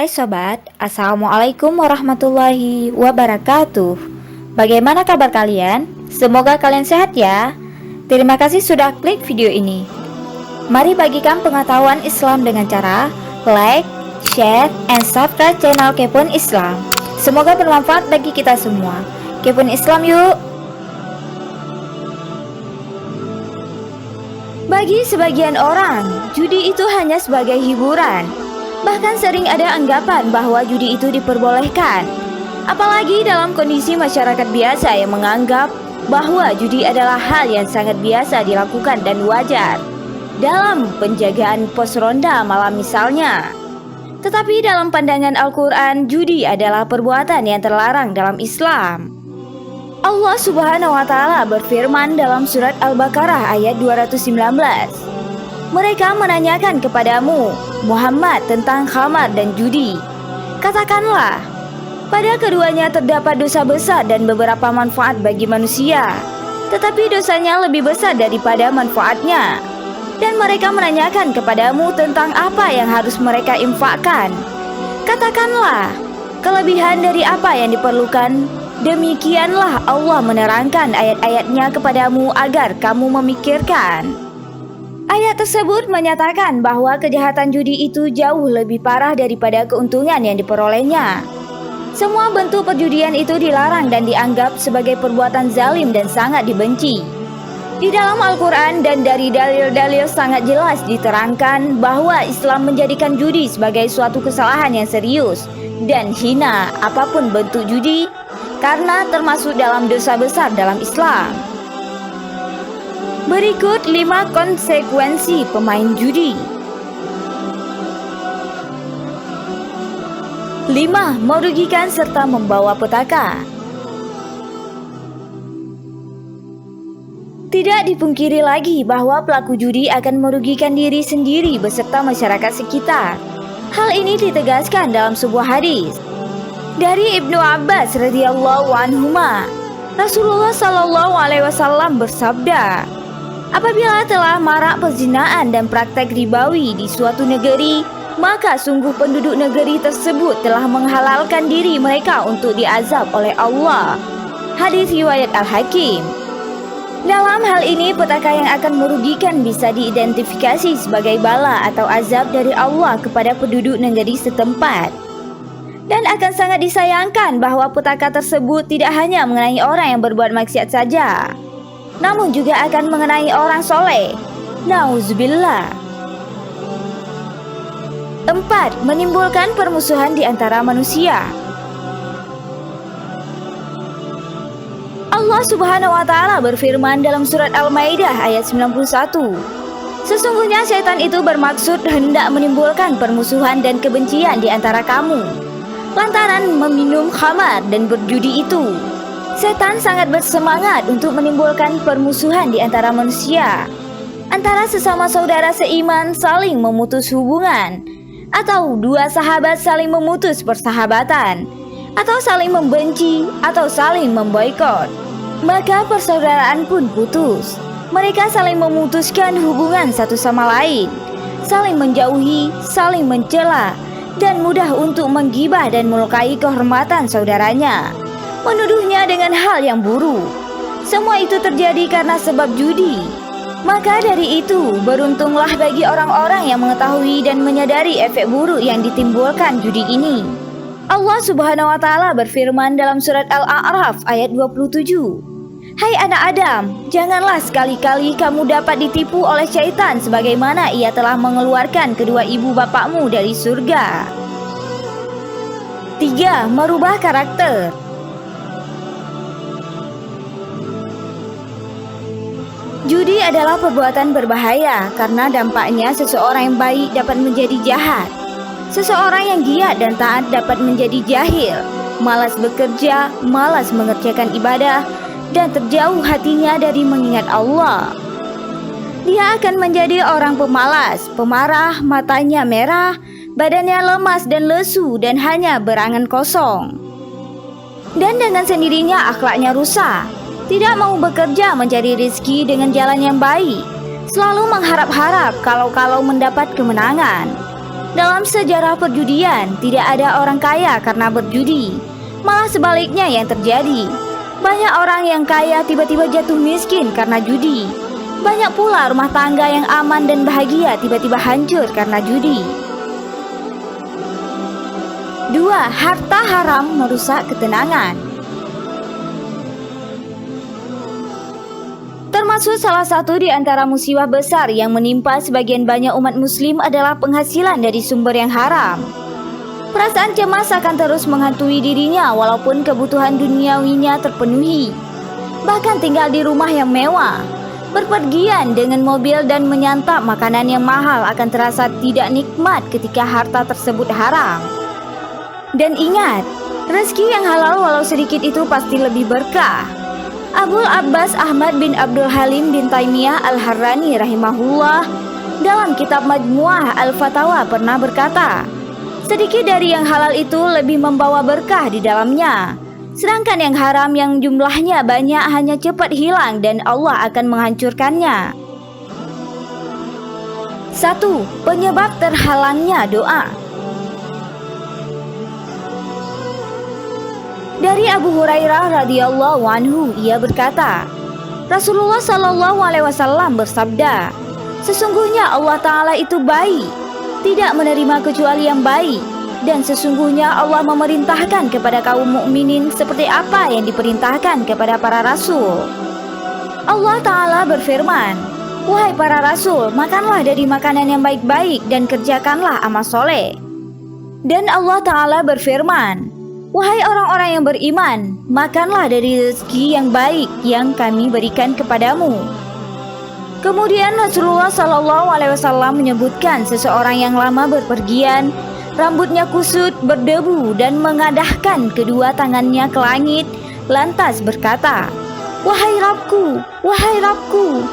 Hai sobat, Assalamualaikum warahmatullahi wabarakatuh. Bagaimana kabar kalian? Semoga kalian sehat ya. Terima kasih sudah klik video ini. Mari bagikan pengetahuan Islam dengan cara like, share, and subscribe channel Kepoin Islam. Semoga bermanfaat bagi kita semua. Kepoin Islam yuk. Bagi sebagian orang, judi itu hanya sebagai hiburan. Bahkan sering ada anggapan bahwa judi itu diperbolehkan. Apalagi dalam kondisi masyarakat biasa yang menganggap bahwa judi adalah hal yang sangat biasa dilakukan dan wajar dalam penjagaan pos ronda malam misalnya. Tetapi dalam pandangan Al-Quran, judi adalah perbuatan yang terlarang dalam Islam. Allah Subhanahu wa Ta'ala berfirman dalam surat Al-Baqarah ayat 219. Mereka menanyakan kepadamu, Muhammad, tentang khamar dan judi. Katakanlah, pada keduanya terdapat dosa besar dan beberapa manfaat bagi manusia, tetapi dosanya lebih besar daripada manfaatnya. Dan mereka menanyakan kepadamu tentang apa yang harus mereka infakkan. Katakanlah, kelebihan dari apa yang diperlukan. Demikianlah Allah menerangkan ayat-ayatnya kepadamu agar kamu memikirkan. Ayat tersebut menyatakan bahwa kejahatan judi itu jauh lebih parah daripada keuntungan yang diperolehnya. Semua bentuk perjudian itu dilarang dan dianggap sebagai perbuatan zalim dan sangat dibenci. Di dalam Al-Quran dan dari dalil-dalil sangat jelas diterangkan bahwa Islam menjadikan judi sebagai suatu kesalahan yang serius dan hina apapun bentuk judi, karena termasuk dalam dosa besar dalam Islam. Berikut 5 konsekuensi pemain judi. 5. Merugikan serta membawa petaka. Tidak dipungkiri lagi bahwa pelaku judi akan merugikan diri sendiri beserta masyarakat sekitar. Hal ini ditegaskan dalam sebuah hadis dari Ibnu Abbas radhiyallahu anhuma. Rasulullah sallallahu alaihi wasallam bersabda, apabila telah marak perzinaan dan praktek ribawi di suatu negeri, maka sungguh penduduk negeri tersebut telah menghalalkan diri mereka untuk diazab oleh Allah. Hadis riwayat Al-Hakim. Dalam hal ini, petaka yang akan merugikan bisa diidentifikasi sebagai bala atau azab dari Allah kepada penduduk negeri setempat. Dan akan sangat disayangkan bahwa petaka tersebut tidak hanya mengenai orang yang berbuat maksiat saja, namun juga akan mengenai orang soleh. Nauzubillah. 4. Menimbulkan permusuhan di antara manusia. Allah Subhanahu wa Ta'ala berfirman dalam surat Al-Maidah ayat 91. Sesungguhnya setan itu bermaksud hendak menimbulkan permusuhan dan kebencian di antara kamu lantaran meminum khamar dan berjudi itu. Setan sangat bersemangat untuk menimbulkan permusuhan di antara manusia, antara sesama saudara seiman saling memutus hubungan, atau dua sahabat saling memutus persahabatan, atau saling membenci, atau saling memboikot. Maka persaudaraan pun putus. Mereka saling memutuskan hubungan satu sama lain, saling menjauhi, saling mencela, dan mudah untuk menggibah dan melukai kehormatan saudaranya, menuduhnya dengan hal yang buruk. Semua itu terjadi karena sebab judi. Maka dari itu, beruntunglah bagi orang-orang yang mengetahui dan menyadari efek buruk yang ditimbulkan judi ini. Allah Subhanahu wa Ta'ala berfirman dalam surat Al-A'raf ayat 27. Hai anak Adam, janganlah sekali-kali kamu dapat ditipu oleh syaitan sebagaimana ia telah mengeluarkan kedua ibu bapakmu dari surga. 3. Merubah karakter. Judi adalah perbuatan berbahaya karena dampaknya seseorang yang baik dapat menjadi jahat. Seseorang yang giat dan taat dapat menjadi jahil, malas bekerja, malas mengerjakan ibadah, dan terjauh hatinya dari mengingat Allah. Dia akan menjadi orang pemalas, pemarah, matanya merah, badannya lemas dan lesu dan hanya berangan kosong. Dan dengan sendirinya akhlaknya rusak, tidak mau bekerja mencari rezeki dengan jalan yang baik, selalu mengharap-harap kalau mendapat kemenangan. Dalam sejarah perjudian, tidak ada orang kaya karena berjudi. Malah sebaliknya yang terjadi. Banyak orang yang kaya tiba-tiba jatuh miskin karena judi. Banyak pula rumah tangga yang aman dan bahagia tiba-tiba hancur karena judi. 2. Harta haram merusak ketenangan. Termasuk salah satu di antara musibah besar yang menimpa sebagian banyak umat muslim adalah penghasilan dari sumber yang haram. Perasaan cemas akan terus menghantui dirinya walaupun kebutuhan duniawinya terpenuhi. Bahkan tinggal di rumah yang mewah, berpergian dengan mobil dan menyantap makanan yang mahal akan terasa tidak nikmat ketika harta tersebut haram. Dan ingat, rezeki yang halal walau sedikit itu pasti lebih berkah. Abul Abbas Ahmad bin Abdul Halim bin Taimiyah Al-Harrani rahimahullah dalam kitab Majmu'ah Al-Fatawa pernah berkata, sedikit dari yang halal itu lebih membawa berkah di dalamnya. Sedangkan yang haram yang jumlahnya banyak hanya cepat hilang dan Allah akan menghancurkannya. 1. Penyebab terhalangnya doa. Dari Abu Hurairah radhiyallahu anhu, ia berkata, Rasulullah sallallahu alaihi wasallam bersabda, sesungguhnya Allah Ta'ala itu baik, tidak menerima kecuali yang baik, dan sesungguhnya Allah memerintahkan kepada kaum mukminin seperti apa yang diperintahkan kepada para rasul. Allah Ta'ala berfirman, wahai para rasul, makanlah dari makanan yang baik-baik dan kerjakanlah amal soleh. Dan Allah Ta'ala berfirman, wahai orang-orang yang beriman, makanlah dari rezeki yang baik yang kami berikan kepadamu. Kemudian Rasulullah SAW menyebutkan seseorang yang lama berpergian, rambutnya kusut, berdebu, dan mengadahkan kedua tangannya ke langit, lantas berkata, wahai Rabbku,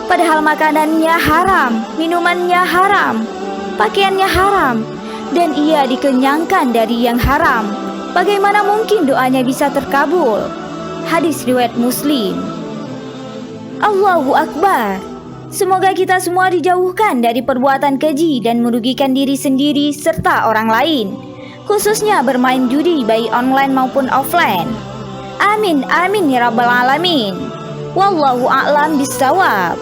padahal makanannya haram, minumannya haram, pakaiannya haram, dan ia dikenyangkan dari yang haram. Bagaimana mungkin doanya bisa terkabul? Hadis riwayat Muslim. Allahu Akbar. Semoga kita semua dijauhkan dari perbuatan keji dan merugikan diri sendiri serta orang lain, khususnya bermain judi baik online maupun offline. Amin amin ya rabbal alamin. Wallahu a'lam bishawab.